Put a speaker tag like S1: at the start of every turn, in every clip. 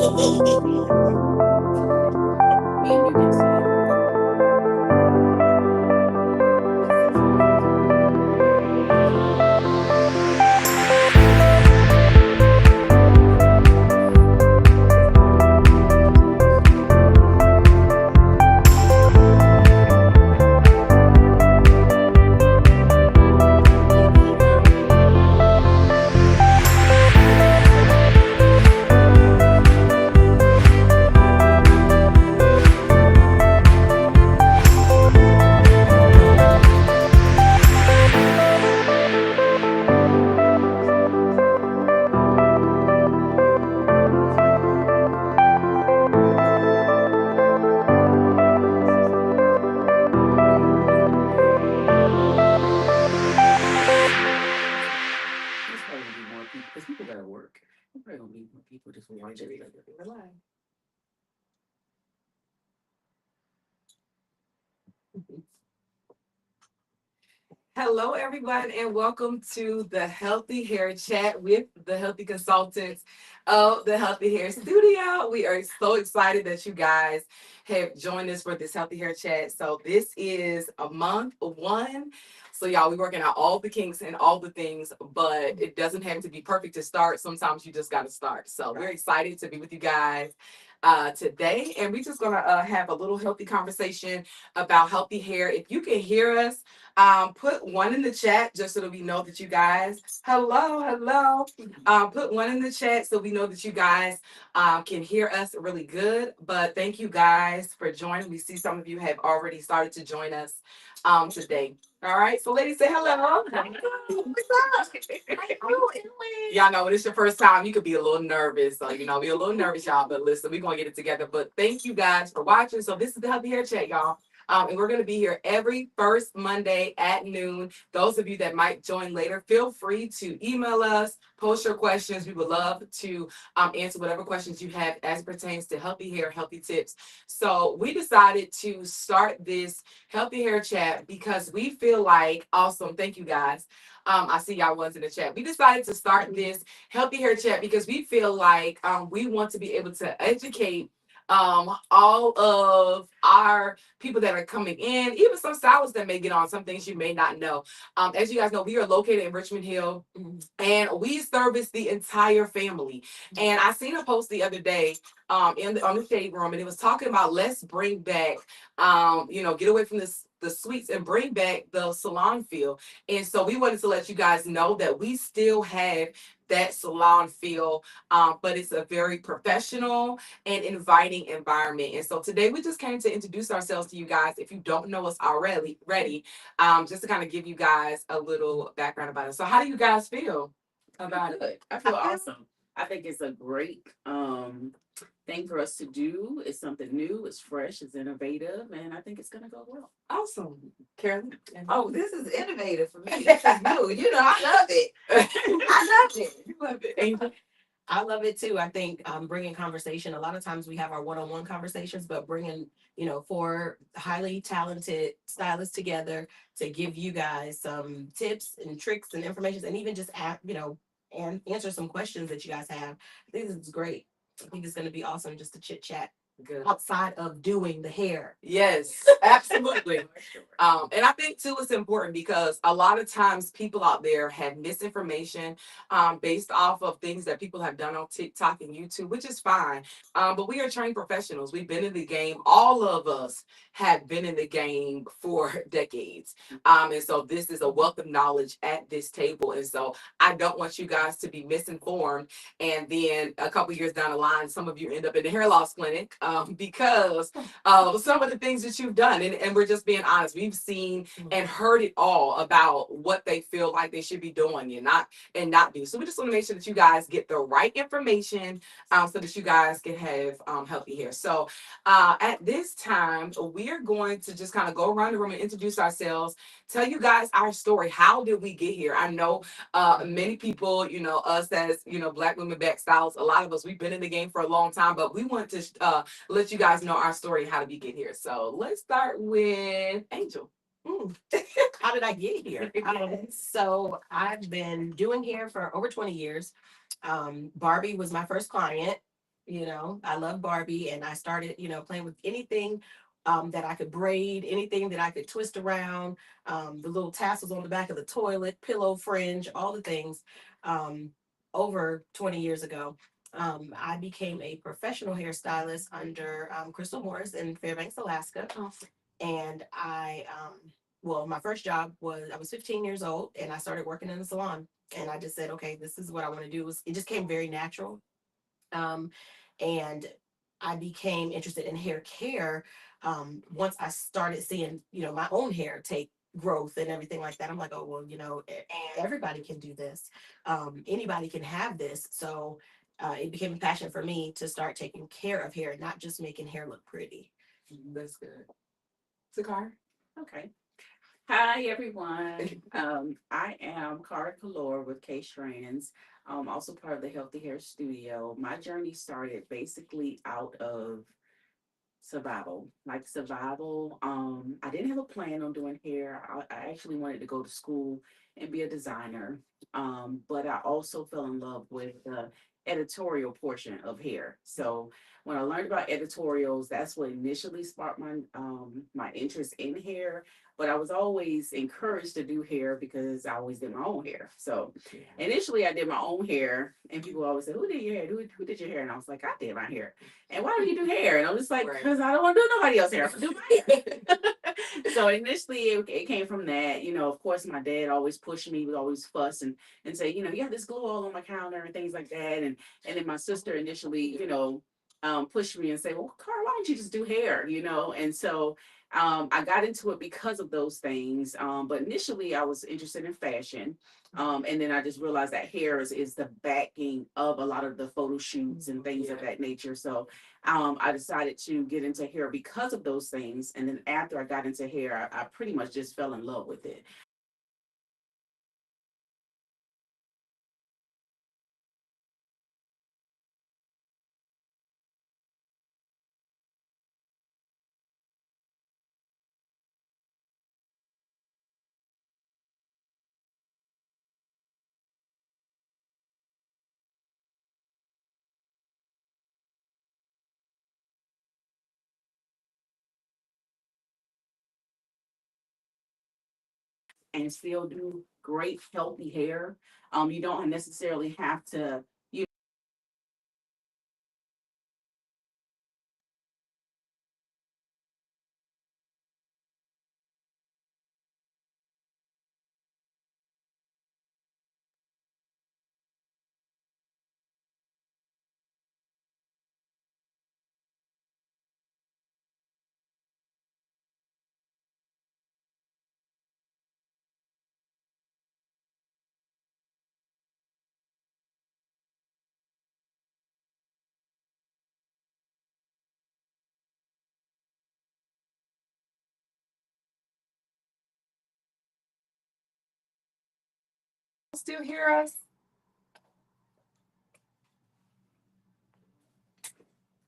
S1: you can see it. There's probably gonna be more people because people gotta work. There's probably gonna be more people just watching it live.
S2: Hello, everyone, and welcome to the Healthy Hair Chat with the Healthy Consultants of the Healthy Hair Studio. We are so excited that you guys have joined us for this Healthy Hair Chat. So this is a month one. So y'all, we working out all the kinks and all the things, but it doesn't have to be perfect to start. Sometimes you just got to start. So we're excited to be with you guys today, and we're just gonna have a little healthy conversation about healthy hair. If you can hear us, put one in the chat just so that we know that you guys, hello. Put one in the chat so we know that you guys can hear us really good. But thank you guys for joining. We see some of you have already started to join us today. All right, so ladies, say hello. What's up? Y'all know when it's your first time, you could be a little nervous. So, be a little nervous, y'all. But listen, we're going to get it together. But thank you guys for watching. So, this is the Healthy Hair Chat, y'all. And we're going to be here every first Monday at noon. Those of you that might join later, feel free to email us, post your questions. We would love to answer whatever questions you have as it pertains to healthy hair, healthy tips. So we decided to start this healthy hair chat because we feel like, awesome, thank you guys. I see y'all ones in the chat. We decided to start this healthy hair chat because we feel like we want to be able to educate all of our people that are coming in, even some stylists that may get on, some things you may not know. As you guys know, we are located in Richmond Hill, and we service the entire family. And I seen a post the other day on the shade room, and it was talking about let's bring back, get away from this the suites and bring back the salon feel. And so we wanted to let you guys know that we still have that salon feel, but it's a very professional and inviting environment. And so today we just came to introduce ourselves to you guys. If you don't know us already, just to kind of give you guys a little background about it. So how do you guys feel about it?
S1: Good. I feel awesome. I think it's a great thing for us to do. It's something new, it's fresh, it's innovative, and I think it's gonna go well.
S2: Awesome. Carolyn?
S3: Oh, this is innovative for me. This is new. I love it. I love it.
S2: You love it. Angel?
S4: I love it too. I think bringing conversation. A lot of times we have our one-on-one conversations, but bringing four highly talented stylists together to give you guys some tips and tricks and information, and even just and answer some questions that you guys have. I think this is great. I think it's going to be awesome just to chit chat
S2: Good.
S4: outside of doing the hair.
S2: Yes, absolutely. And I think too it's important because a lot of times people out there have misinformation based off of things that people have done on TikTok and YouTube, which is fine. But we are trained professionals. We've been in the game. All of us have been in the game for decades. And so this is a wealth of knowledge at this table. And so I don't want you guys to be misinformed. And then a couple years down the line, some of you end up in the hair loss clinic because of some of the things that you've done. And we're just being honest. We've seen and heard it all about what they feel like they should be doing and not do. So we just want to make sure that you guys get the right information so that you guys can have healthy hair. So at this time, we are going to just kind of go around the room and introduce ourselves, tell you guys our story. How did we get here? I know many people, us as, Black women back stylists, a lot of us, we've been in the game for a long time, but we want to let you guys know our story, how did we get here. So let's start with Angel.
S4: How did I get here? So I've been doing hair for over 20 years. Barbie was my first client. You know, I love Barbie, and I started, playing with anything that I could braid, anything that I could twist around, the little tassels on the back of the toilet, pillow fringe, all the things. Um, Over 20 years ago, I became a professional hairstylist under Crystal Morris in Fairbanks, Alaska. And well, my first job was, I was 15 years old, and I started working in the salon. And I just said, okay, this is what I want to do. It just came very natural. Um, and I became interested in hair care once I started seeing, my own hair take growth and everything like that. I'm like, oh, well, everybody can do this. Anybody can have this. So it became a passion for me to start taking care of hair, not just making hair look pretty.
S2: That's good. Sakar?
S1: Okay. Hi, everyone. I am Cara Kalor with K Strands, also part of the Healthy Hair Studio. My journey started basically out of survival, like survival. I didn't have a plan on doing hair. I actually wanted to go to school and be a designer. But I also fell in love with the editorial portion of hair. So when I learned about editorials, that's what initially sparked my interest in hair. But I was always encouraged to do hair because I always did my own hair. So initially I did my own hair, and people always say, "Who did your hair? Who did your hair?" And I was like, "I did my hair." And why do you do hair? And I'm just like, because I don't want to do nobody else's hair. I do my hair. So initially it came from that. Of course, my dad always pushed me, would always fuss and say, you have this glue all on my counter and things like that. And then my sister initially, pushed me and say, well, Carl, why don't you just do hair? And so I got into it because of those things. But initially I was interested in fashion. And then I just realized that hair is the backing of a lot of the photo shoots and things of that nature. So I decided to get into hair because of those things. And then after I got into hair, I pretty much just fell in love with it. And still do great, healthy hair. You don't necessarily have to.
S2: Still hear us?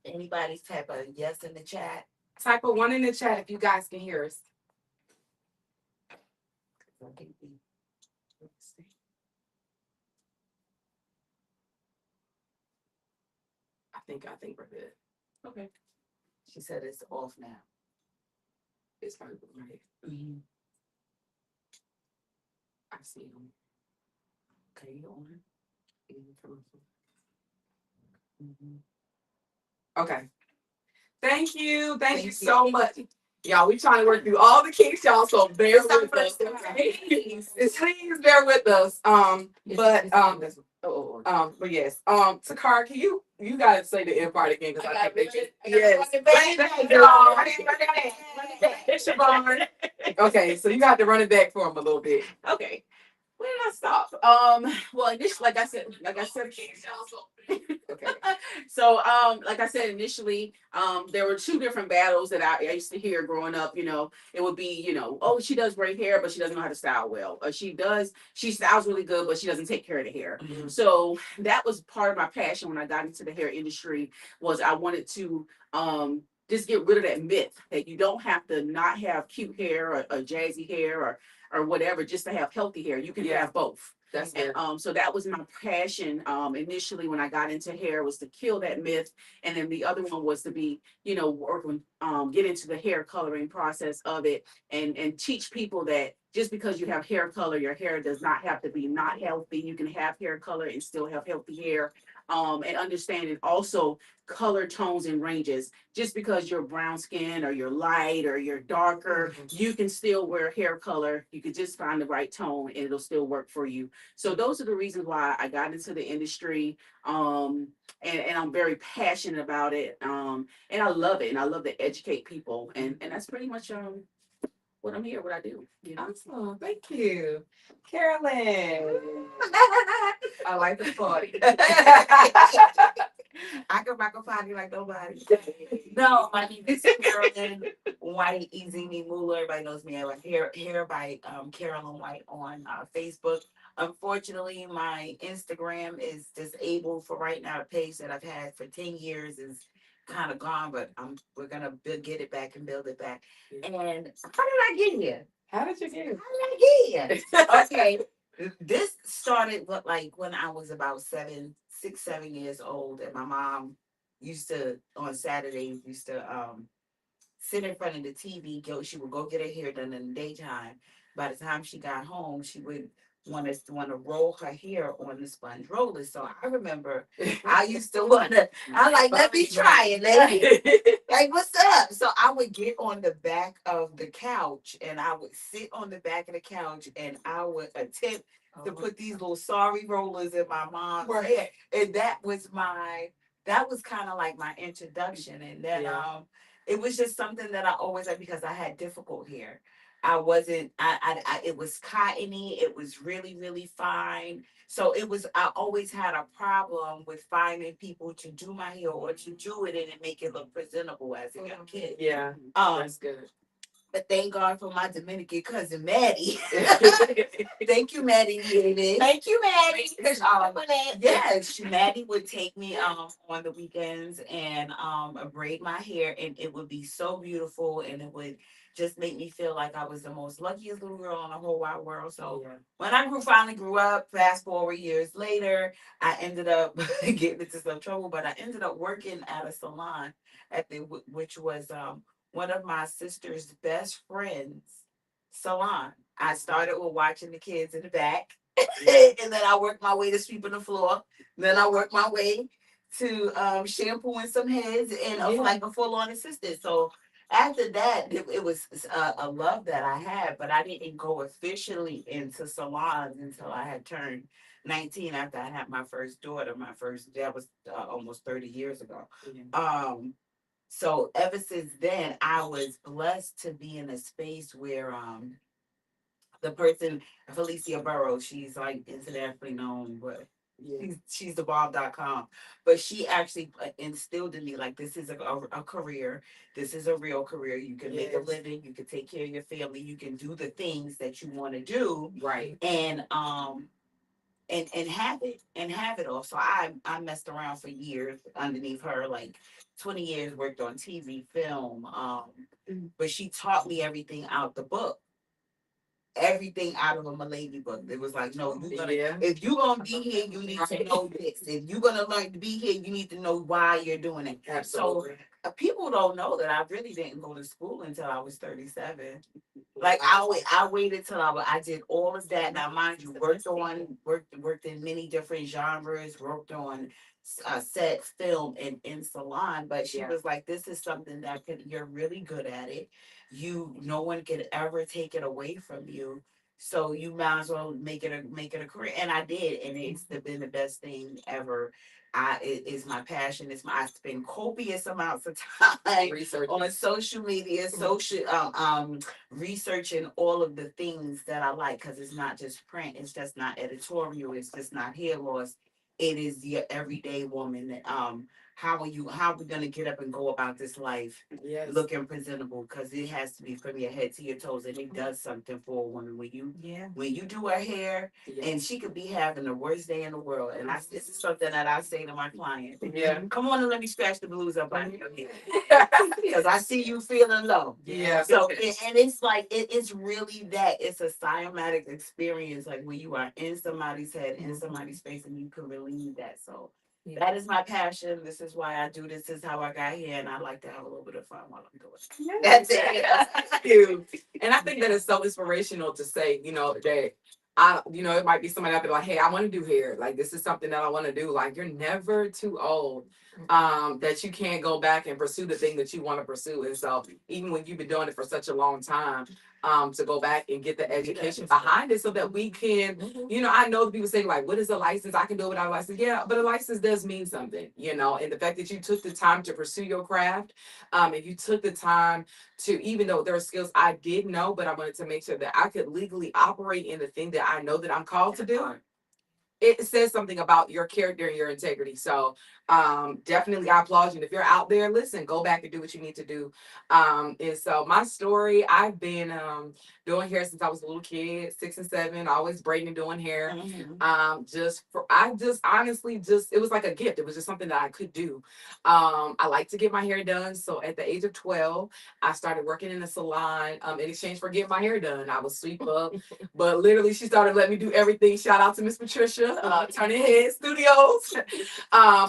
S3: Anybody's type of yes in the chat.
S2: Type a 1 in the chat if you guys can hear us. I think we're good.
S1: Okay.
S3: She said it's off now.
S2: It's probably right.
S1: Mhm.
S2: I see them.
S1: Okay, you on? Mhm.
S2: Okay. Thank you. Thank you
S3: Thank you.
S2: so much. Y'all, we trying to work through all the kinks, y'all. So bear
S3: It's our
S2: with us.
S3: first time.
S2: Please bear with us. But yes. Takar, can you gotta say the end part again? Because I think yes. It's Siobhan. Okay, so you got to run it back for him a little bit.
S1: Okay. Where did I stop? Well, initially, like I said,
S2: Okay.
S1: so like I said initially, there were two different battles that I used to hear growing up. It would be, oh, she does great hair, but she doesn't know how to style well. Or she styles really good, but she doesn't take care of the hair.
S2: Mhm.
S1: So that was part of my passion when I got into the hair industry, was I wanted to just get rid of that myth that you don't have to not have cute hair or jazzy hair or whatever just to have healthy hair. You can
S2: Yeah.
S1: have both.
S2: That's
S1: And
S2: good.
S1: so that was my passion. Initially when I got into hair was to kill that myth. And then the other one was to be, working, get into the hair coloring process of it and teach people that just because you have hair color, your hair does not have to be not healthy. You can have hair color and still have healthy hair. And understanding also color tones and ranges. Just because you're brown skin or you're light or you're darker, you can still wear hair color. You could just find the right tone and it'll still work for you. So those are the reasons why I got into the industry. And I'm very passionate about it. And I love it. And I love to educate people. And that's pretty much what I'm here, what I do.
S2: Awesome. Thank you. Carolyn. I like the party.
S3: I can rock a party like nobody. No, my name is Carolyn White, Easy Me Moolah. Everybody knows me as hair by Carolyn White on Facebook. Unfortunately, my Instagram is disabled for right now. A page that I've had for 10 years is kind of gone, but we're gonna get it back and build it back. And how did I get here?
S2: How did you get
S3: How did I get here? Okay, this started like when I was about 7 years old, and my mom used to on Saturdays used to sit in front of the TV. She would go get her hair done in the daytime. By the time she got home, she would want to roll her hair on the sponge roller. So I remember I used to want to. I like, let me try it, lady. Like, what's up? So I would get on the back of the couch and I would sit on the back of the couch and I would attempt to put these little sorry rollers in my mom's hair. And that was kind of like my introduction. And then it was just something that I always had because I had difficult hair. I wasn't it was cottony, it was really, really fine. So I always had a problem with finding people to do my hair or to do it and make it look presentable as a young kid.
S2: Yeah,
S3: Um,
S2: that's good.
S3: but thank God for my Dominican cousin Maddie. Thank you, Maddie. Davis.
S4: Thank you, Maddie.
S3: Yes, Maddie would take me on the weekends and braid my hair, and it would be so beautiful, and it would just make me feel like I was the most luckiest little girl in the whole wide world. So when I finally grew up, fast forward years later, I ended up getting into some trouble, but I ended up working at a salon which was one of my sister's best friends salon. I started with watching the kids in the back, and then I worked my way to sweeping the floor. Then I worked my way to shampooing some heads and like a full on assistant. So after that, it was a love that I had, but I didn't go officially into salons until I had turned 19 after I had my first daughter. That was almost 30 years ago. So ever since then, I was blessed to be in a space where the person, Felicia Burrows, she's like internationally known, but she's the bomb.com. But she actually instilled in me like this is a career. This is a real career. You can make a living. You can take care of your family. You can do the things that you want to do.
S2: Right.
S3: And have it all. So I messed around for years underneath her, like 20 years worked on TV, film. But she taught me everything out the book. Everything out of a Milady book. It was like, no, if you're gonna be here, you need to know this. If you're gonna learn to be here, you need to know why you're doing it.
S2: Absolutely.
S3: So people don't know that I really didn't go to school until I was 37. Like I waited till I did all of that. Now, mind you, worked in many different genres. Worked on set, film, and in salon. But she was like, "This is something that you're really good at it. No one can ever take it away from you. So you might as well make it a career." And I did, and it's been the best thing ever. It is my passion. I spend copious amounts of time
S2: Research.
S3: on social media, researching all of the things that I like because it's not just print, it's just not editorial, it's just not hair loss. It is your everyday woman. how are we gonna get up and go about this life
S2: Yes.
S3: looking presentable? Because it has to be from your head to your toes, and it does something for a woman
S4: Yeah.
S3: when you do her hair,
S2: Yeah.
S3: and she could be having the worst day in the world. And this is something that I say to my client.
S2: Yeah.
S3: Come on and let me scratch the blues up out of your head.
S2: Yeah.
S3: Because I see you feeling low.
S2: Yeah.
S3: So and it's like it's really that it's a cymatic experience, like when you are in somebody's head, in somebody's face, and you can relieve that. So
S4: Yeah.
S3: that is my passion. This is why I do this. This is how I got here, and I like to have a little bit of fun while I'm doing it. That's it.
S2: You. And I think that is so inspirational to say, that it might be somebody out there like, hey, I want to do hair. Like, this is something that I want to do. Like, you're never too old that you can't go back and pursue the thing that you want to pursue. And so, even when you've been doing it for such a long time, to go back and get the education behind it so that we can, I know the people say, like, what is a license? I can do it without a license. Yeah, but a license does mean something, and the fact that you took the time to pursue your craft, and you took the time to, even though there are skills I did know, but I wanted to make sure that I could legally operate in the thing that I know that I'm called to do. It says something about your character and your integrity. So definitely I applaud you. And if you're out there, listen, go back and do what you need to do. And so my story, I've been doing hair since I was a little kid, 6 and 7, always braiding and doing hair. I just honestly it was like a gift. It was just something that I could do. I like to get my hair done. So at the age of 12, I started working in a salon in exchange for getting my hair done. I would sweep up, but literally she started letting me do everything. Shout out to Miss Patricia, Turning Head Studios.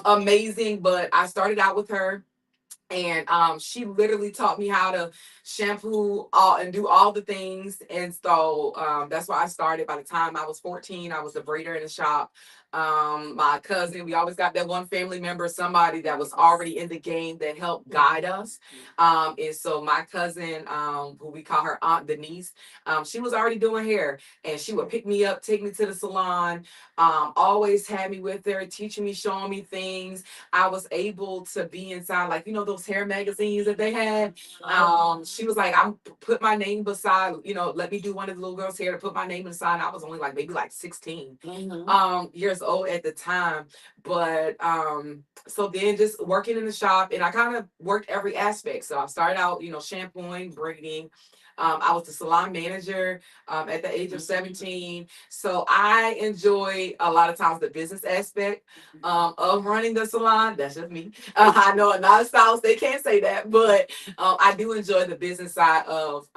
S2: Amazing. But I started out with her, and she literally taught me how to shampoo all and do all the things. And so that's why I started. By the time I was 14, I was a braider in the shop. My cousin, we always got that one family member, somebody that was already in the game that helped guide us. And so my cousin, who we call her Aunt Denise, she was already doing hair, and she would pick me up, take me to the salon, always had me with her, teaching me, showing me things. I was able to be inside, like, those hair magazines that they had. She was like, I'm put my name beside, let me do one of the little girls' hair to put my name inside. I was only like maybe like 16 years old at the time. But so then just working in the shop, and I kind of worked every aspect. So I started out, shampooing, braiding. I was the salon manager at the age of 17. So I enjoy a lot of times the business aspect of running the salon. That's just me. I know a lot of stylists, they can't say that, but I do enjoy the business side of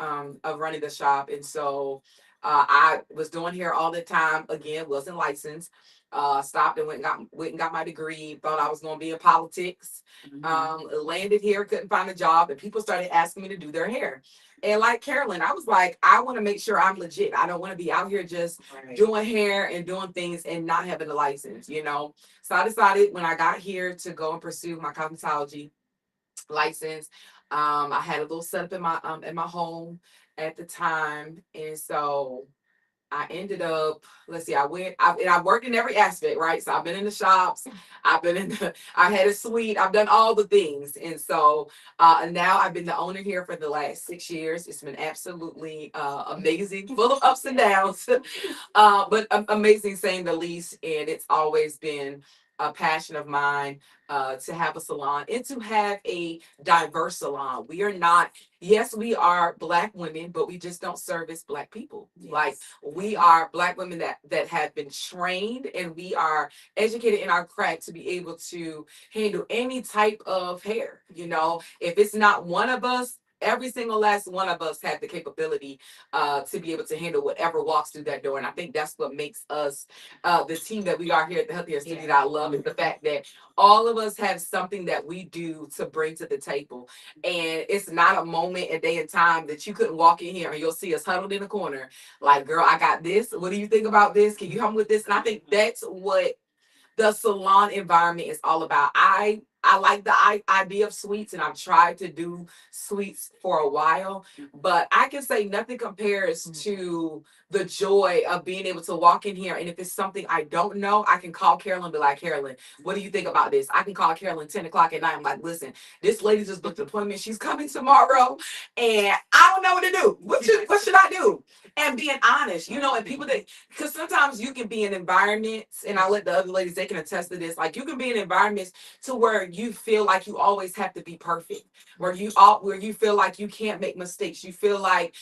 S2: running the shop. And so I was doing hair all the time. Again, wasn't licensed. Stopped and went and got my degree. Thought I was going to be in politics. Landed here, couldn't find a job, and people started asking me to do their hair. And like Carolyn, I was like, I want to make sure I'm legit. I don't want to be out here just doing hair and doing things and not having a license. So I decided when I got here to go and pursue my cosmetology license. I had a little setup in my home at the time, and so I ended up, let's see, and I worked in every aspect, right? So I've been in the shops, I had a suite, I've done all the things. And so and now I've been the owner here for the last 6 years. It's been absolutely amazing, full of ups and downs, but amazing saying the least. And it's always been a passion of mine to have a salon and to have a diverse salon. We are not, yes, we are Black women, but we just don't service Black people. Like, we are Black women that have been trained, and we are educated in our craft to be able to handle any type of hair. If it's not one of us, every single last one of us have the capability to be able to handle whatever walks through that door. And I think that's what makes us the team that we are here at the Healthier Studio that I love, is the fact that all of us have something that we do to bring to the table. And it's not a moment, a day and time that you couldn't walk in here and you'll see us huddled in a corner. Like, girl, I got this. What do you think about this? Can you help me with this? And I think that's what the salon environment is all about. I like the idea of sweets, and I've tried to do sweets for a while, but I can say nothing compares to the joy of being able to walk in here. And if it's something I don't know, I can call Carolyn and be like, Carolyn, what do you think about this? I can call Carolyn 10 o'clock at night. I'm like, listen, this lady just booked an appointment. She's coming tomorrow, and I don't know what to do. What should I do? And being honest, and people because sometimes you can be in environments, and I'll let the other ladies, they can attest to this. Like, you can be in environments to where you feel like you always have to be perfect, where you feel like you can't make mistakes. You feel like,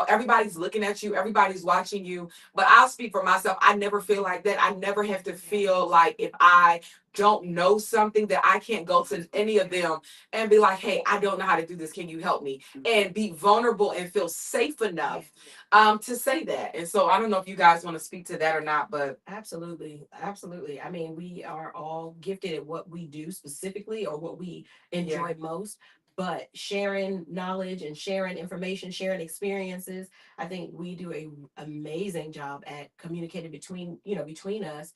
S2: everybody's looking at you, everybody's watching you. But I'll speak for myself. I never feel like that. I never have to feel like if I don't know something that I can't go to any of them and be like, hey, I don't know how to do this. Can you help me? And be vulnerable and feel safe enough to say that. And so I don't know if you guys want to speak to that or not, but
S4: Absolutely. Absolutely. I mean, we are all gifted at what we do specifically or what we enjoy most. But sharing knowledge and sharing information, sharing experiences, I think we do a amazing job at communicating between us.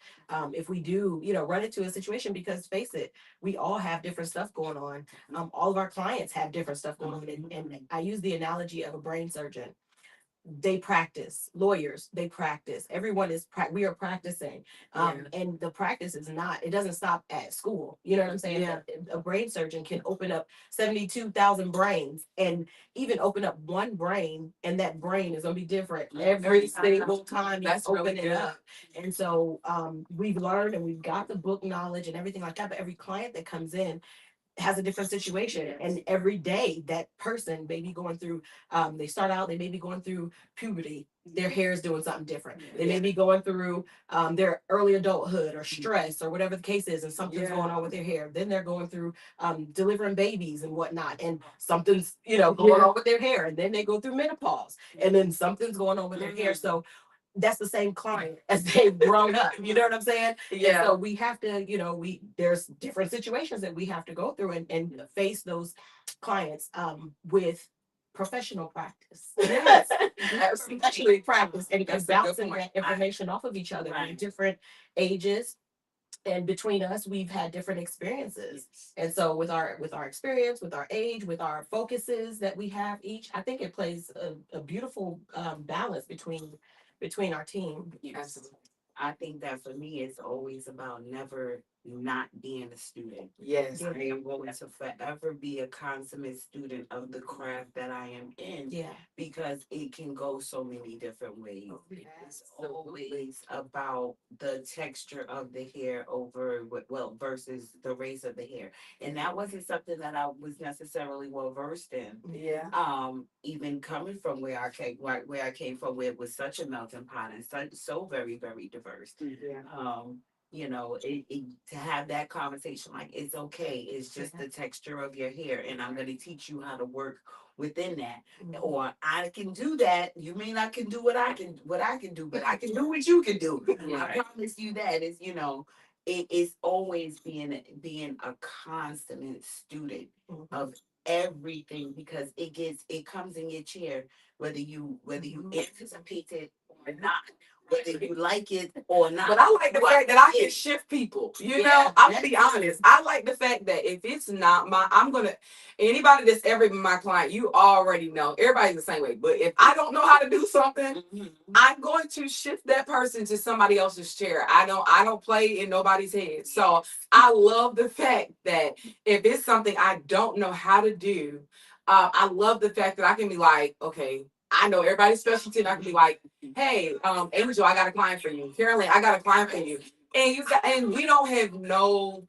S4: If we do, run into a situation, because face it, we all have different stuff going on. All of our clients have different stuff going on. And I use the analogy of a brain surgeon. They practice. Lawyers, they practice. Everyone we are practicing. And the practice is not, it doesn't stop at school. You know what I'm saying?
S2: Yeah.
S4: A brain surgeon can open up 72,000 brains and even open up one brain, and that brain is going to be different every single time you
S2: That's
S4: open
S2: really
S4: it
S2: good.
S4: up. And so we've learned and we've got the book knowledge and everything like that, but every client that comes in has a different situation. And every day that person may be going through, they start out, they may be going through puberty, their hair is doing something different. They may be going through their early adulthood or stress or whatever the case is, and something's going on with their hair. Then they're going through delivering babies and whatnot, and something's going on with their hair. And then they go through menopause, and then something's going on with their hair. So that's the same client as they've grown up. You know what I'm saying?
S2: Yeah.
S4: And so we have to, there's different situations that we have to go through and face those clients with professional practice.
S2: Yes.
S4: Professional practice and
S2: That's a good
S4: bouncing
S2: point.
S4: that information off of each other. We're
S3: Right.
S4: different ages. And between us, we've had different experiences. And so with our experience, with our age, with our focuses that we have each, I think it plays a beautiful balance between our team.
S3: Yes. I think that for me, it's always about never not being a student.
S2: Yes.
S4: Yeah.
S3: I am going to forever be a consummate student of the craft that I am in,
S4: Yeah.
S3: because it can go so many different ways. It's
S2: Absolutely.
S3: always about the texture of the hair over versus the race of the hair. And that wasn't something that I was necessarily well versed in.
S2: Yeah.
S3: Even coming from where I came from, where it was such a melting pot and so very, very diverse.
S2: Yeah.
S3: To have that conversation, like, it's okay, it's just the texture of your hair, and I'm going to teach you how to work within that. Or I can do that. You may not can do what I can do, but I can do what you can do. I
S2: Right.
S3: promise you that. It is always being a constant student of everything, because it comes in your chair, whether you anticipate it or not, whether you like it or not.
S2: But I like the fact that I can shift people. I'm gonna be honest. I like the fact that if it's not anybody that's ever been my client, you already know. Everybody's the same way. But if I don't know how to do something, I'm going to shift that person to somebody else's chair. I don't play in nobody's head. So I love the fact that if it's something I don't know how to do, I love the fact that I can be like, okay, I know everybody's specialty, and I can be like, hey, Angel, I got a client for you. Carolyn, I got a client for you. And we don't have no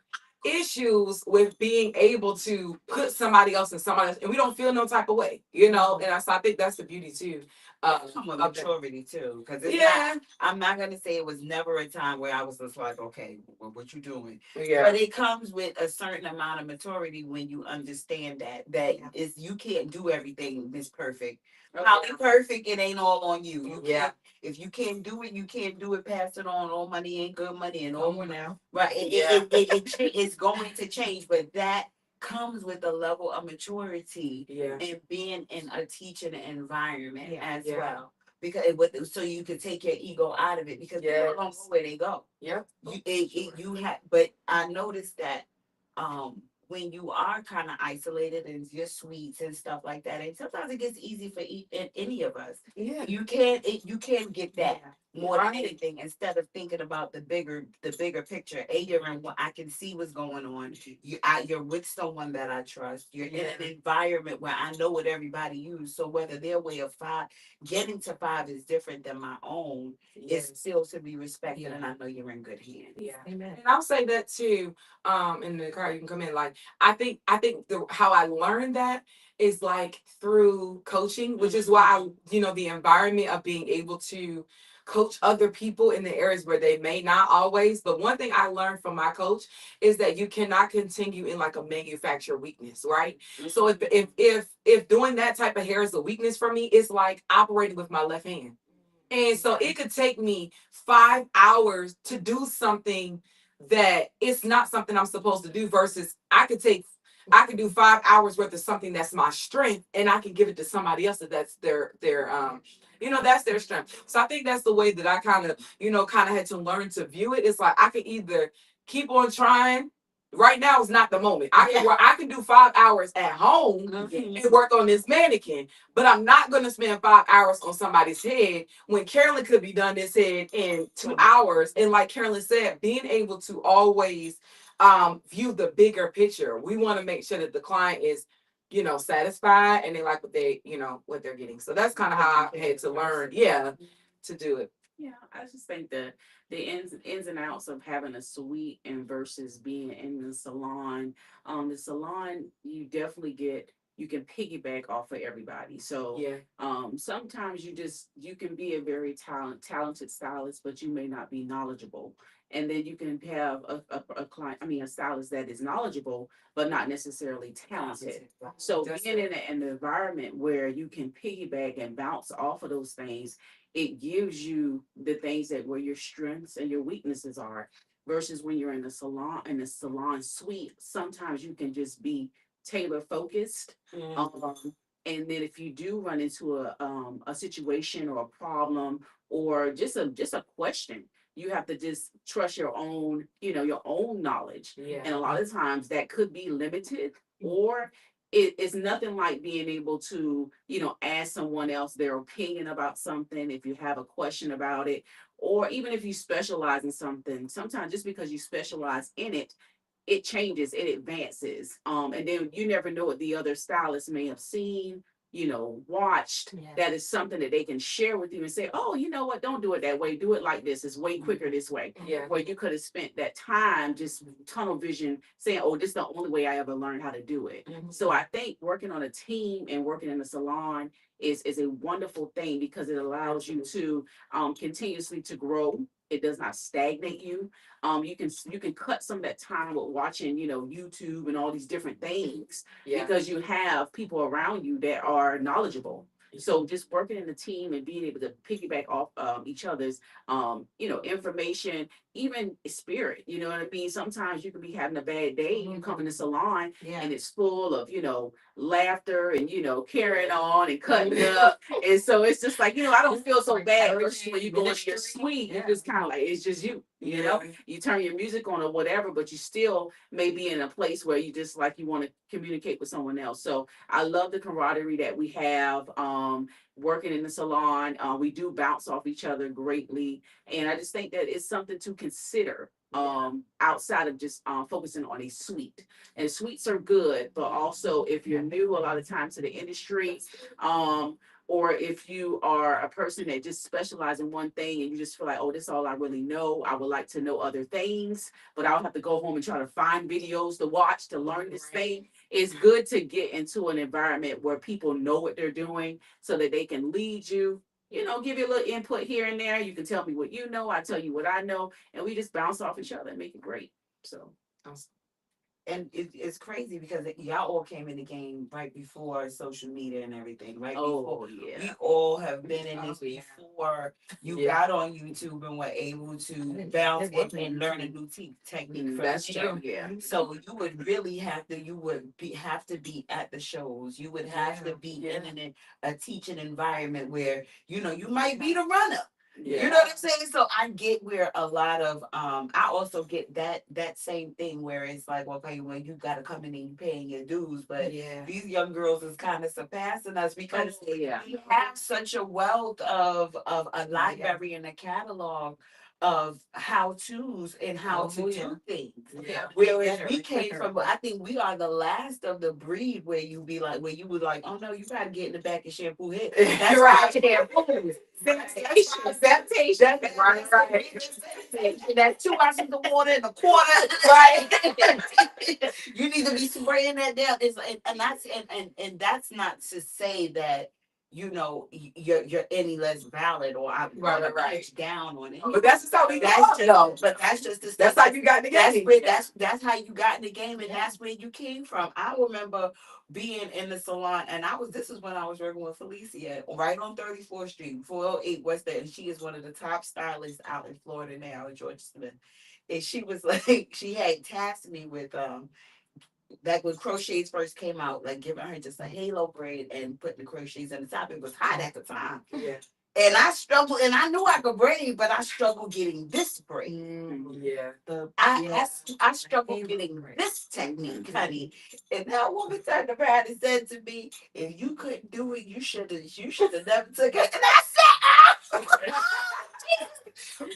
S2: issues with being able to put somebody else in somebody else, and we don't feel no type of way. And I think that's the beauty too.
S3: Come with
S2: Of that.
S3: maturity too, because
S2: Yeah,
S3: I'm not gonna say it was never a time where I was just like, okay, what you doing?
S2: yeah,
S3: But it comes with a certain amount of maturity when you understand that is you can't do everything this perfect. Probably perfect, it ain't all on you.
S2: Yeah.
S3: If you can't do it, you can't do it. Pass it on. All money ain't good money, and all
S4: Come on now.
S3: right.
S2: Yeah.
S3: It's going to change, but that comes with a level of maturity
S2: Yeah.
S3: and being in a teaching environment as
S2: Yeah.
S3: well. Because so you can take your ego out of it, because people don't know where they go.
S2: Yep.
S3: You have, but I noticed that when you are kind of isolated and just sweets and stuff like that, and sometimes it gets easy for any of us.
S2: Yeah.
S3: You can't get that more than anything, instead of thinking about the bigger picture. You're in what I can see what's going on. You're with someone that I trust. You're in an environment where I know what everybody uses. So whether their way of getting to five is different than my own, it's still to be respected, and I know you're in good hands.
S2: Yeah.
S4: Amen.
S2: And I'll say that too. In the car, you can come in. Like I think the how I learned that is like through coaching, which is why the environment of being able to coach other people in the areas where they may not always. But one thing I learned from my coach is that you cannot continue in like a manufactured weakness, right? So if doing that type of hair is a weakness for me, it's like operating with my left hand. And so it could take me 5 hours to do something that it's not something I'm supposed to do versus I could do 5 hours worth of something that's my strength and I can give it to somebody else that's that's their strength. So I think that's the way that I kind of had to learn to view it. It's like I can either keep on trying. Right now is not the moment. I can do 5 hours at home and work on this mannequin, but I'm not going to spend 5 hours on somebody's head when Carolyn could be done this head in 2 hours. And like Carolyn said, being able to always view the bigger picture. We want to make sure that the client is, satisfied and they like what they're getting. So that's kind of how I had to learn, to do it.
S1: Yeah, I just think the ins and outs of having a suite and versus being in the salon. The salon you definitely you can piggyback off of everybody. So
S2: Yeah.
S1: sometimes you can be a very talented stylist, but you may not be knowledgeable. And then you can have a client, I mean, a stylist that is knowledgeable, but not necessarily talented. So being in an environment where you can piggyback and bounce off of those things, it gives you the things that where your strengths and your weaknesses are versus when you're in the salon suite, sometimes you can just be tailor focused. And then if you do run into a situation or a problem or just a question, you have to just trust your own knowledge. And a lot of times that could be limited, or it's nothing like being able to, ask someone else their opinion about something if you have a question about it, or even if you specialize in something. Sometimes just because you specialize in it, it changes, it advances. And then you never know what the other stylists may have seen, watched.
S4: Yeah.
S1: That is something that they can share with you and say, oh, you know what, don't do it that way. Do it like this. It's way quicker this way.
S2: Yeah.
S1: Where you could have spent that time just tunnel vision saying, oh, this is the only way I ever learned how to do it. So I think working on a team and working in a salon is a wonderful thing because it allows you to continuously to grow. It does not stagnate you. You can cut some of that time with watching, YouTube and all these different things because you have people around you that are knowledgeable. So just working in the team and being able to piggyback off each other's information, even spirit, you know what I mean? Sometimes you could be having a bad day, you come in the salon and it's full of, laughter and, carrying on and cutting up. And so it's just like, I don't feel so bad versus when you go into your suite, you just kind of like, it's just you turn your music on or whatever, but you still may be in a place where you just like you want to communicate with someone else. So I love the camaraderie that we have working in the salon. We do bounce off each other greatly. And I just think that it's something to consider outside of just focusing on a suite. And suites are good, but also if you're new a lot of times to the industry, or if you are a person that just specializes in one thing and you just feel like, oh, this is all I really know. I would like to know other things, but I'll have to go home and try to find videos to watch to learn this thing. It's good to get into an environment where people know what they're doing so that they can lead you, give you a little input here and there. You can tell me what you know, I tell you what I know, and we just bounce off each other and make it great. So
S3: And it's crazy because y'all all came in the game right before social media and everything, right? Before, we all have been in this before you got on YouTube and were able to bounce and learn a new technique.
S1: That's true. Yeah.
S3: So you would really have to be at the shows. You would have to be in a teaching environment where you might be the runner. You know what I'm saying? So I get where a lot of I also get that same thing where it's like, okay, well, you gotta come in and you paying your dues, but
S2: Yeah.
S3: these young girls is kind of surpassing us because
S1: Yeah.
S3: we have such a wealth of a library and a catalog of how to's and how
S2: Oh,
S3: to
S2: yeah.
S3: do things.
S2: Yeah.
S3: Whereas
S4: Better
S3: we
S4: and
S3: came
S4: quicker.
S3: from, I think we are the last of the breed where you be like, where you would like, oh no, you gotta get in the back and shampoo head. That's
S2: Right.
S3: right. Shampoos.
S2: Sanitation.
S3: Right. That's 2 ounces of water in a quarter. Right. You need to be spraying that down. And that's and that's not to say that you're any less valid or I'm
S2: Right,
S3: gonna
S2: right.
S3: pitch down on it.
S2: But that's just how we
S3: That's
S2: got, though.
S3: just, but that's just the
S2: That's
S3: stuff.
S2: how you got in the
S3: That's
S2: game.
S3: where that's how you got in the game, and that's where you came from. I remember being in the salon, and this is when I was working with Felicia right on 34th Street, 408 West End. And she is one of the top stylists out in Florida now, in Georgia Smith. And she was like, she had tasked me with like when crochets first came out, like giving her just a halo braid and putting the crochets in the top. It was hot at the time.
S2: Yeah.
S3: And I struggled, and I knew I could braid, but I struggled getting this braid.
S2: Yeah.
S3: I struggled getting this technique, honey. And that woman turned around and said to me, "If you couldn't do it, you should have never took it." And I said, "Ah!"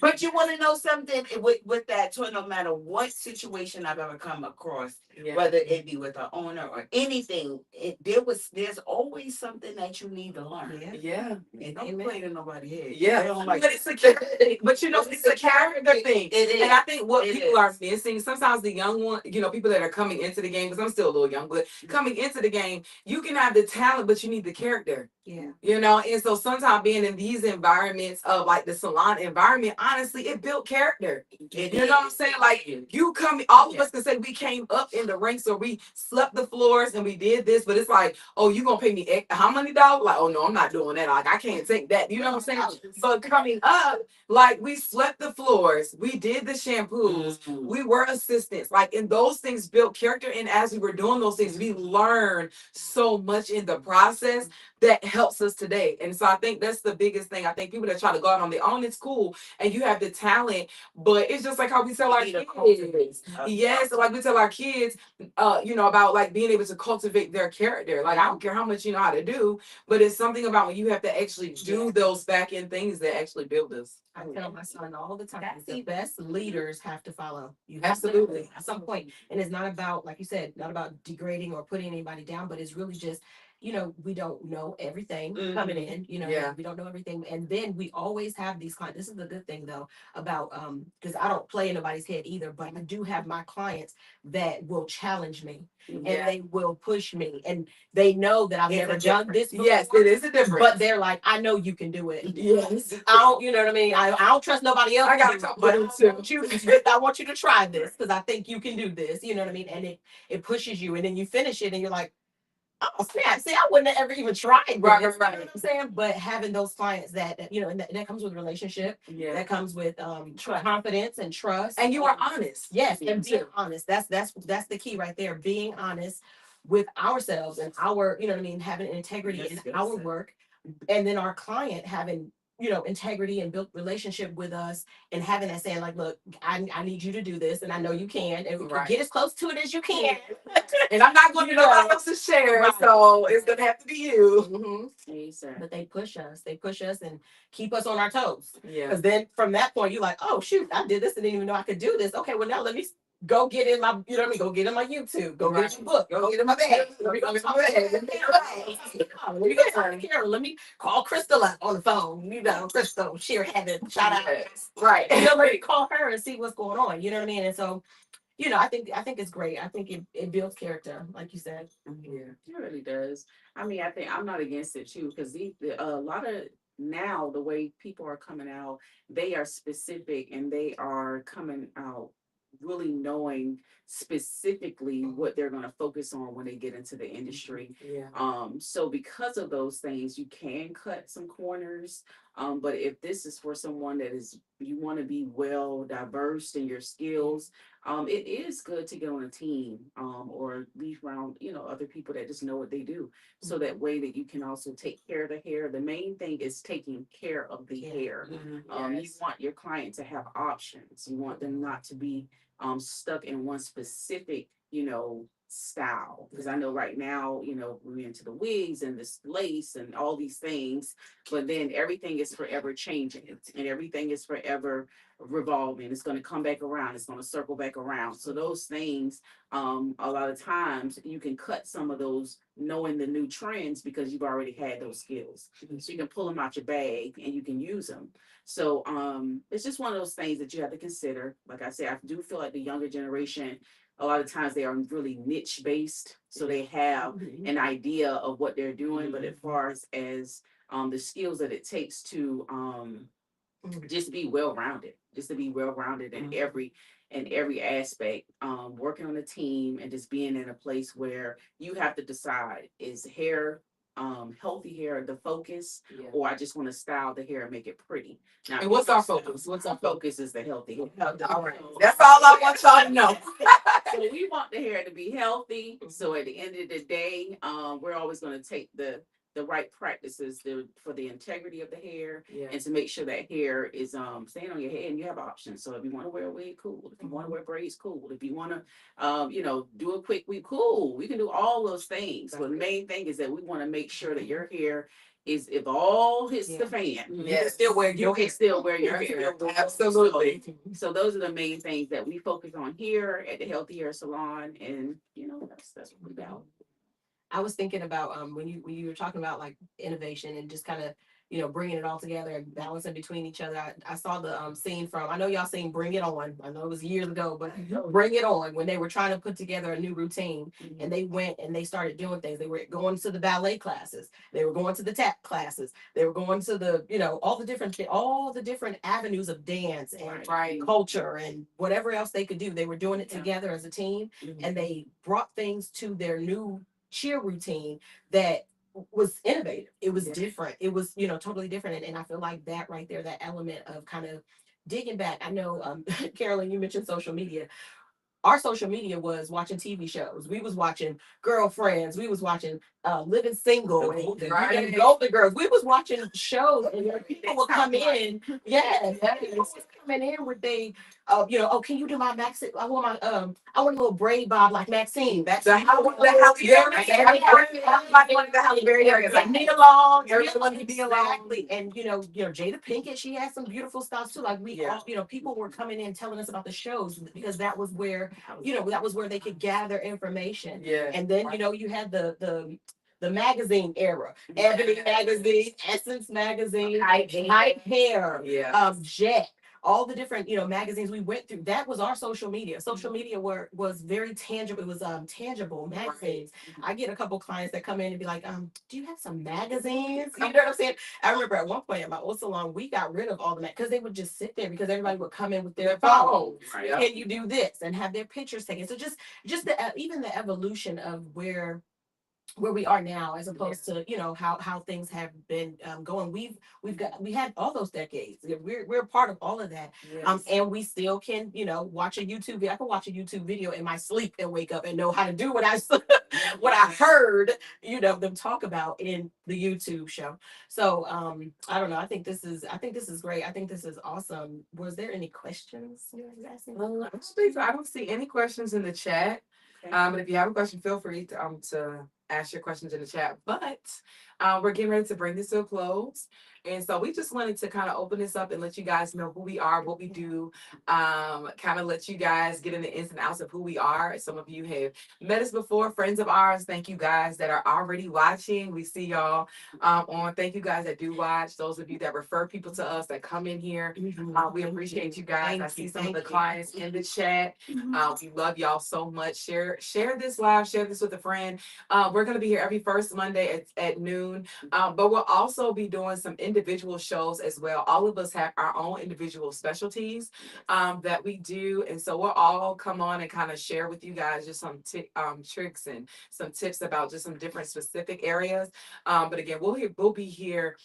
S3: But you want to know something with that toy? No matter what situation I've ever come across,
S2: Yeah.
S3: whether it be with an owner or anything, there's always something that you need to learn.
S4: Yeah.
S2: Yeah.
S3: And don't
S4: Amen.
S3: play to nobody head.
S2: Yeah,
S3: They don't like
S2: but it's a but you know it's a character thing,
S3: It is.
S2: and I think what
S3: It
S2: people
S3: is.
S2: are missing sometimes the young one, people that are coming into the game because I'm still a little young, but coming into the game, you can have the talent, but you need the character.
S4: Yeah.
S2: And so sometimes being in these environments of like the salon environment, honestly, it built character.
S3: It
S2: You know what I'm
S3: is.
S2: saying? Like you come, all of
S3: Yeah.
S2: us can say we came up in the ranks or we slept the floors and we did this, but it's like, oh, you gonna pay me how many dollars? Like, oh no, I'm not doing that. Like I can't take that. You know what I'm saying? But coming up, like we swept the floors, we did the shampoos,
S3: Mhm.
S2: we were assistants, like and those things built character. And as we were doing those things, we learned so much in the process that helps us today. And so I think that's the biggest thing. I think people that try to go out on their own, it's cool and you have the talent, but it's just like how we tell
S3: You
S2: our
S3: need a
S2: kids.
S3: cultivate.
S2: Yes, like we tell our kids, about like being able to cultivate their character. Like I don't care how much you know how to do, but it's something about when you have to actually do those back end things that actually build us.
S4: I tell my son all the time,
S3: That's
S4: the
S3: it.
S4: best leaders have to follow. You have
S2: Absolutely.
S4: to at some point. And it's not about, like you said, not about degrading or putting anybody down, but it's really just, we don't know everything coming in,
S2: Yeah.
S4: we don't know everything. And then we always have these clients. This is the good thing though, about because I don't play in nobody's head either, but I do have my clients that will challenge me and they will push me. And they know that I've
S3: It's
S4: never
S3: a
S4: done this before.
S2: Yes, it is a difference.
S4: But they're like, I know you can do it.
S2: Yes.
S4: I don't, you know what I mean? I don't trust nobody else.
S2: I got
S4: to do
S2: a
S4: it,
S2: couple
S4: but
S2: of them
S4: I want you to try this because I think you can do this. You know what I mean? And it pushes you, and then you finish it, and you're like, oh snap! See, I wouldn't have ever even tried this.
S2: Right.
S4: You know what I'm saying? But having those clients and that comes with relationship.
S2: Yeah.
S4: That comes with confidence and trust.
S2: And you are honest.
S4: Yes, and being honest. That's the key right there. Being honest with ourselves and our, you know what I mean, having integrity in our work, and then our client having integrity and built relationship with us and having that saying like, look, I need you to do this and I know you can and
S2: Right.
S4: get as close to it as you can.
S2: And I'm not going to nobody else's share,
S4: Right.
S2: so it's gonna have to be you.
S4: But they push us and keep us on our toes.
S2: Yeah.
S4: Because then from that point, you're like, oh shoot, I did this and didn't even know I could do this. Okay, well now let me go get in my, you know what I mean? Go get in my YouTube, go get in my book, go get in my bag. Let me go get my bag. Let me get Karen. Let me call Crystal up on the phone. Crystal, sheer heaven, shout out.
S2: Right.
S4: Let me call her and see what's going on. You know what I mean? And so, I think it's great. I think it builds character, like you said.
S2: Yeah.
S1: It really does. I mean, I think I'm not against it too, because a lot of now the way people are coming out, they are specific and they are coming out really knowing specifically what they're going to focus on when they get into the industry.
S2: Yeah.
S1: So because of those things, you can cut some corners. But if this is for someone that is, you want to be well diverse in your skills, it is good to get on a team, or be around, other people that just know what they do. So that way that you can also take care of the hair. The main thing is taking care of the
S4: Yeah.
S1: hair. You want your client to have options. You want them not to be stuck in one specific, style. Because I know right now, we're into the wigs and this lace and all these things, but then everything is forever changing and everything is forever revolving. It's going to come back around. It's going to circle back around. So those things, a lot of times you can cut some of those knowing the new trends because you've already had those skills. So you can pull them out your bag and you can use them. So it's just one of those things that you have to consider. Like I said, I do feel like the younger generation, a lot of times they are really niche based. So they have an idea of what they're doing, but as far as the skills that it takes to just be well rounded, just to be well rounded in every aspect, working on a team and just being in a place where you have to decide, is hair, healthy hair the focus, or I just want to style the hair and make it pretty. Now,
S2: And what's our focus?
S1: what's our focus is the healthy hair.
S2: All right. That's all I want y'all to know.
S1: So we want the hair to be healthy. So at the end of the day, we're always going to take the right practices for the integrity of the hair, and to make sure that hair is staying on your head, and you have options. So if you want to wear a wig, cool. If you want to wear braids, cool. If you want to do a quick weave, cool. We can do all those things. But the main thing is that we want to make sure that your hair is, if all hits the fan,
S2: You can still wear
S1: you
S2: your
S1: can
S2: hair.
S1: still wear your hair.
S2: Absolutely.
S1: So those are the main things that we focus on here at the Healthy Hair Salon, and that's what we about.
S4: I was thinking about when you were talking about like innovation and just kind of bringing it all together and balancing between each other. I saw the scene from, I know y'all seen Bring It On. I know it was years ago, but Bring It On, when they were trying to put together a new routine, and they went and they started doing things. They were going to the ballet classes, they were going to the tap classes, they were going to the all the different avenues of dance and culture and whatever else they could do. They were doing it together as a team, and they brought things to their new cheer routine that was innovative. It was different. It was, totally different. And I feel like that right there, that element of kind of digging back. I know, Carolyn, you mentioned social media. Our social media was watching TV shows. We was watching Girlfriends. We was watching Living Single and Golden Girls. We was watching shows, and people would come in. People was coming in with they, oh, can you do my Max? I want a little braid bob like Maxine. That's
S2: The Halle Berry. Everybody wanted the Halle Berry area. Like me along. Everybody wanted to be along.
S4: Exactly. And Jada Pinkett, she had some beautiful stuff too. Like we all, people were coming in telling us about the shows because that was where, that was where they could gather information. And then, you had the magazine era, Ebony magazine, Essence magazine, Hype Hair, Jet, all the different, magazines we went through. That was our social media. Social media was very tangible. It was tangible magazines. I get a couple clients that come in and be like, do you have some magazines? You know what I'm saying? I remember at one point at my old salon, we got rid of all the because they would just sit there because everybody would come in with their phones. Can you do this? And have their pictures taken. So just even the evolution of where we are now, as opposed to how things have been going. We had all those decades. We're part of all of that. And we still can watch a YouTube video. I can watch a YouTube video in my sleep and wake up and know how to do what I heard them talk about in the YouTube show. So I don't know. I think this is great. I think this is awesome. Was there any questions you guys asking?
S2: I don't see any questions in the chat. And if you have a question, feel free to ask your questions in the chat. But we're getting ready to bring this to a close. And so we just wanted to kind of open this up and let you guys know who we are, what we do, kind of let you guys get in the ins and outs of who we are. Some of you have met us before, friends of ours. Thank you guys that are already watching. We see y'all on. Thank you guys that do watch. Those of you that refer people to us, that come in here. We appreciate you guys. I see some of the clients in the chat. We love y'all so much. Share this live, share this with a friend. We're going to be here every first Monday at noon. But we'll also be doing some individual shows as well. All of us have our own individual specialties that we do. And so we'll all come on and kind of share with you guys just some tricks and some tips about just some different specific areas. But again, we'll be here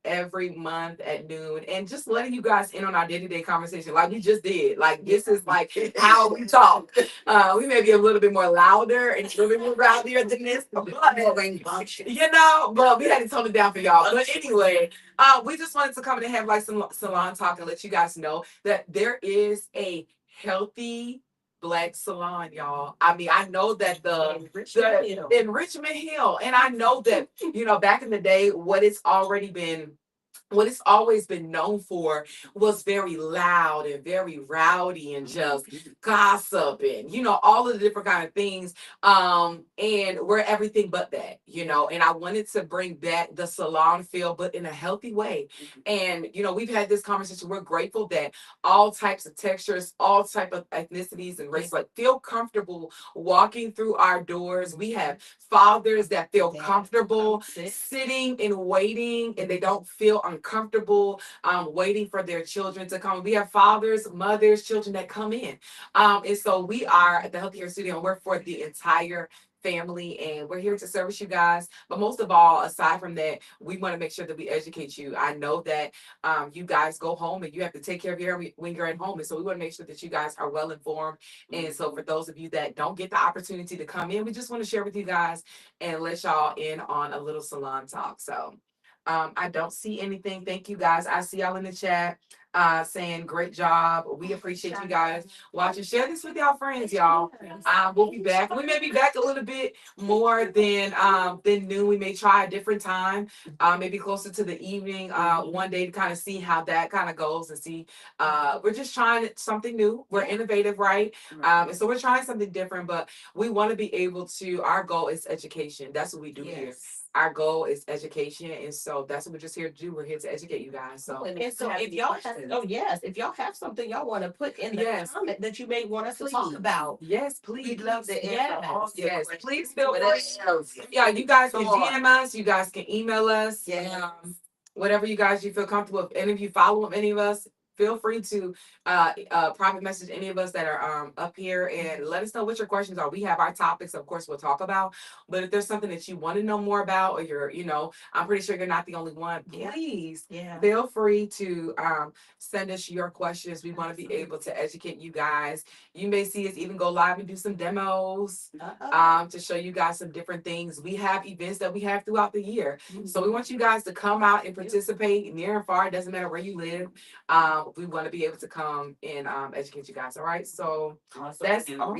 S2: every month at noon, and just letting you guys in on our day-to-day conversation like we just did. Like this is like how we talk. We may be a little bit more louder and a little bit more rowdier than this, but but we had to tone it down for y'all. But anyway, we just wanted to come in and have like some salon talk and let you guys know that there is a healthy black salon, y'all. I mean, I know that in Richmond Hill, and I know that back in the day, what it's always been known for was very loud and very rowdy and just gossip and all of the different kind of things, and we're everything but that, and I wanted to bring back the salon feel but in a healthy way. And we've had this conversation. We're grateful that all types of textures, all type of ethnicities and races like feel comfortable walking through our doors. We have fathers that feel comfortable sitting and waiting, and they don't feel uncomfortable waiting for their children to come. We have fathers, mothers, children that come in. And so we are at the Healthy Hair Studio, and we're for the entire family, and we're here to service you guys. But most of all, aside from that, we want to make sure that we educate you. I know that you guys go home and you have to take care of your hair when you're at home, and so we want to make sure that you guys are well informed. And so for those of you that don't get the opportunity to come in, we just want to share with you guys and let y'all in on a little salon talk. So I don't see anything. Thank you guys. I see y'all in the chat saying great job. We appreciate you guys watching. Share this with y'all friends, y'all. We'll be back. We may be back a little bit more than noon. We may try a different time, maybe closer to the evening, one day to kind of see how that kind of goes and see. We're just trying something new. We're innovative, right? And so we're trying something different, but we want to be able to. Our goal is education. That's what we do here. Our goal is education, and so that's what we're just here to do. We're here to educate you guys. So,
S4: and so if y'all have, if y'all have something y'all want to put in the comment that you may want us to talk about,
S2: please,
S3: we'd love to answer all your questions.
S2: please feel free. Yeah, you guys can DM us. You guys can email us. Whatever you feel comfortable. If any of you follow any of us, feel free to private message any of us that are up here and let us know what your questions are. We have our topics, of course, we'll talk about. But if there's something that you want to know more about, or I'm pretty sure you're not the only one, please feel free to send us your questions. We want to be able to educate you guys. You may see us even go live and do some demos to show you guys some different things. We have events that we have throughout the year. So we want you guys to come out and participate near and far. It doesn't matter where you live. We want to be able to come and educate you guys. All right. So
S3: also,
S2: that's
S3: a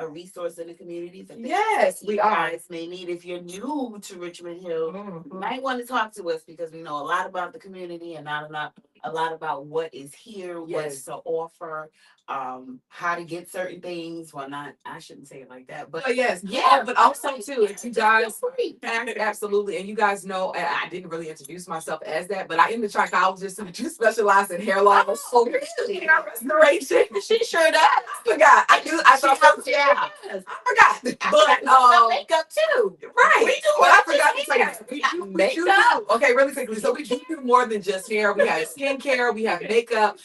S3: resource in the community.
S2: Yes, we are.
S3: Guys may need, if you're new to Richmond Hill, you might want to talk to us because we know a lot about the community and not a lot about what is here, what's to offer, how to get certain things. Well, not, I shouldn't say it like that, but
S2: but also too, if you guys absolutely, and you guys know, and I didn't really introduce myself as that, but I am the trichologist and I do specialize in hair loss, hair restoration.
S3: she sure does.
S2: I forgot. I thought I forgot. But
S3: makeup too.
S2: Right.
S3: We do
S2: But I
S3: more
S2: forgot
S3: than
S2: to say
S3: hair.
S2: that. We do
S3: Makeup.
S2: okay, really quickly. So we do more than just hair. We have skincare, we have makeup,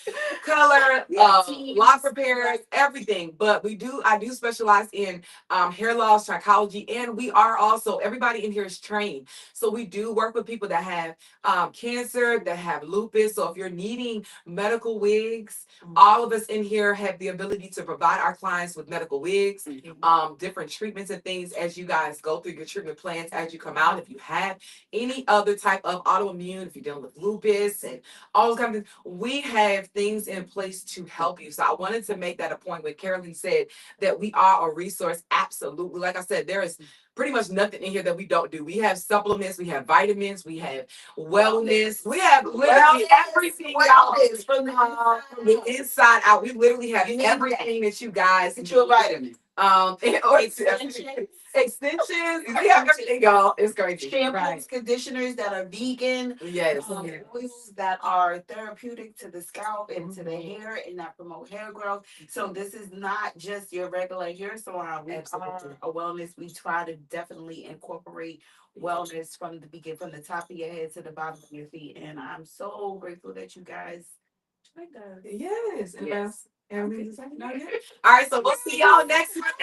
S2: color, lock repairs, everything. But I do specialize in hair loss, trichology, and we are also, everybody in here is trained. So we do work with people that have cancer, that have lupus. So if you're needing medical wigs, all of us in here have the ability to provide our clients with medical wigs, different treatments and things as you guys go through your treatment plans as you come out. If you have any other type of autoimmune, if you're dealing with lupus and all those kind of things, we have things in place to help you. So I wanted to make that a point when Carolyn said that we are a resource. Absolutely. Like I said, there is pretty much nothing in here that we don't do. We have supplements, we have vitamins, we have wellness, we have literally everything from the inside out. We literally have everything that you guys
S3: Get you a vitamin.
S2: Or extensions. We have everything, y'all. It's crazy.
S3: Shampoos, conditioners that are vegan.
S2: Yes.
S3: Oils that are therapeutic to the scalp and to the hair and that promote hair growth. So this is not just your regular hair salon. We are a wellness. We try to definitely incorporate wellness from the beginning, from the top of your head to the bottom of your feet. And I'm so grateful that you guys tried us.
S2: Yes. Everything's the same? All right, so we'll see y'all next month.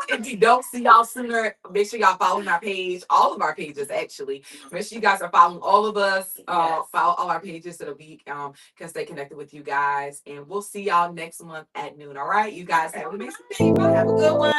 S2: If you don't see y'all sooner, make sure y'all following our page, all of our pages actually. Make sure you guys are following all of us.
S3: Yes.
S2: Follow all our pages so that we can stay connected with you guys. And we'll see y'all next month at noon. All right, you guys have an amazing day. Bye.
S3: Have a good one.